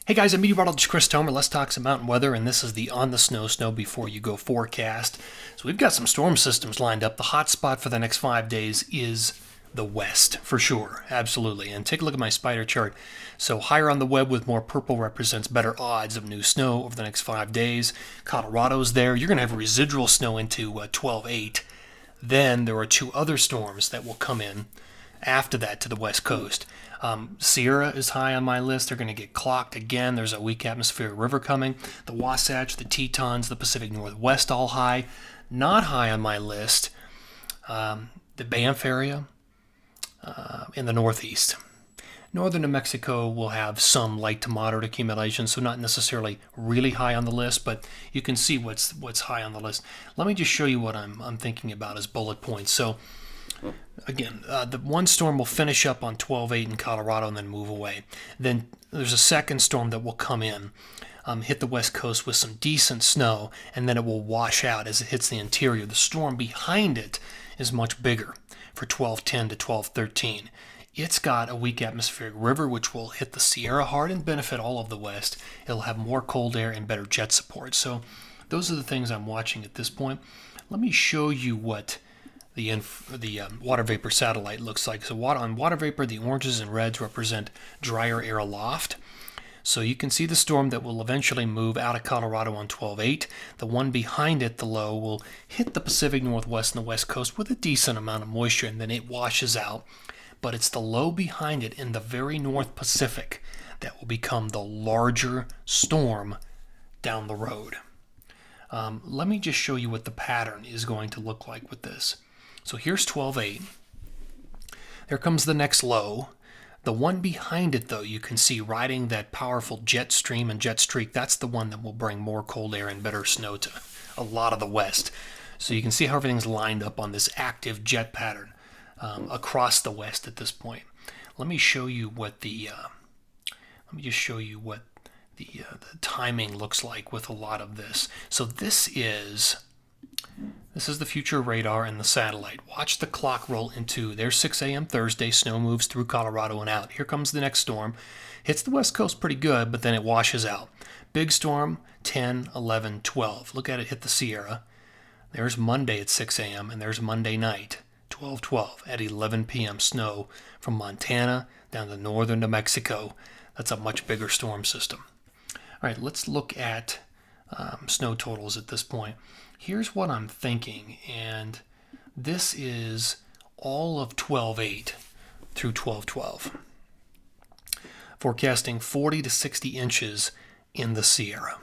Hey guys, I'm meteorologist Chris Tomer. Let's talk some mountain weather, and this is the On the Snow Before You Go forecast. So we've got some storm systems lined up. The hot spot for the next 5 days is the west, for sure, absolutely. And take a look at my spider chart. So higher on the web with more purple represents better odds of new snow over the next 5 days. Colorado's there. You're going to have residual snow into 12/8. Then there are two other storms that will come in after that to the west coast. Sierra is high on my list. They're going to get clocked again. There's a weak atmospheric river coming. The Wasatch, the Tetons, the Pacific Northwest all high. Not high on my list, the Banff area in the northeast. Northern New Mexico will have some light to moderate accumulation, so not necessarily really high on the list, but you can see what's high on the list. Let me just show you what I'm thinking about as bullet points. So again, the one storm will finish up on 12/8 in Colorado and then move away. Then there's a second storm that will come in, hit the west coast with some decent snow, and then it will wash out as it hits the interior. The storm behind it is much bigger for 12/10 to 12/13. It's got a weak atmospheric river which will hit the Sierra hard and benefit all of the west. It'll have more cold air and better jet support. So those are the things I'm watching at this point. Let me show you what the water vapor satellite looks like. So on water vapor, the oranges and reds represent drier air aloft. So you can see the storm that will eventually move out of Colorado on 12/8. The one behind it, the low, will hit the Pacific Northwest and the West Coast with a decent amount of moisture, and then it washes out. But it's the low behind it in the very North Pacific that will become the larger storm down the road. Let me just show you what the pattern is going to look like with this. So here's 12/8. There comes the next low. The one behind it, though, you can see riding that powerful jet stream and jet streak. That's the one that will bring more cold air and better snow to a lot of the west. So you can see how everything's lined up on this active jet pattern across the west at this point. Let me show you what the timing looks like with a lot of this. So this is the future radar and the satellite. Watch the clock roll into there's 6 a.m. Thursday. Snow moves through Colorado and out. Here comes the next storm. Hits the west coast pretty good, but then it washes out. Big storm, 10, 11, 12. Look at it hit the Sierra. There's Monday at 6 a.m. and there's Monday night, 12/12 at 11 p.m. Snow from Montana down to northern New Mexico. That's a much bigger storm system. All right, let's look at snow totals at this point. Here's what I'm thinking, and this is all of 12/8 through 12/12. Forecasting 40 to 60 inches in the Sierra,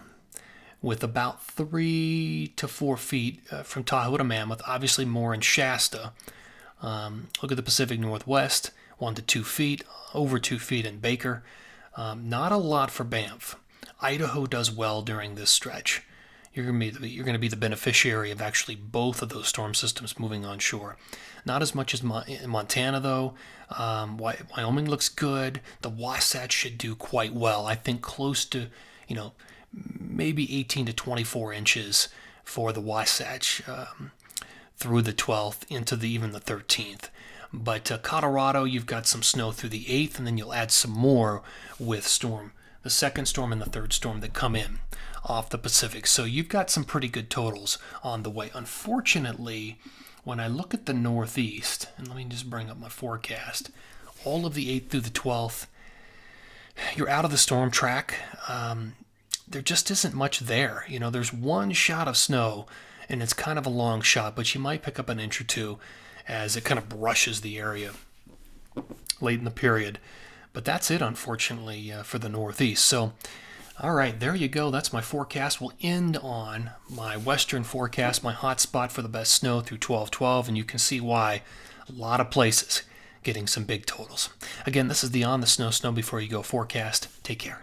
with about 3 to 4 feet from Tahoe to Mammoth, obviously more in Shasta. Look at the Pacific Northwest, 1 to 2 feet, over 2 feet in Baker. Not a lot for Banff. Idaho does well during this stretch. You're going to be the beneficiary of actually both of those storm systems moving onshore. Not as much as Montana, though. Wyoming looks good. The Wasatch should do quite well. I think close to, maybe 18 to 24 inches for the Wasatch through the 12th into even the 13th. But Colorado, you've got some snow through the 8th, and then you'll add some more with the second storm and the third storm that come in off the Pacific. So you've got some pretty good totals on the way. Unfortunately, when I look at the Northeast, and let me just bring up my forecast, all of the 8th through the 12th, you're out of the storm track. There just isn't much there. There's one shot of snow, and it's kind of a long shot, but you might pick up an inch or two as it kind of brushes the area late in the period. But that's it, unfortunately, for the Northeast. So, all right, there you go. That's my forecast. We'll end on my western forecast, my hot spot for the best snow through 12/12, and you can see why a lot of places getting some big totals. Again, this is the On the Snow Before You Go forecast. Take care.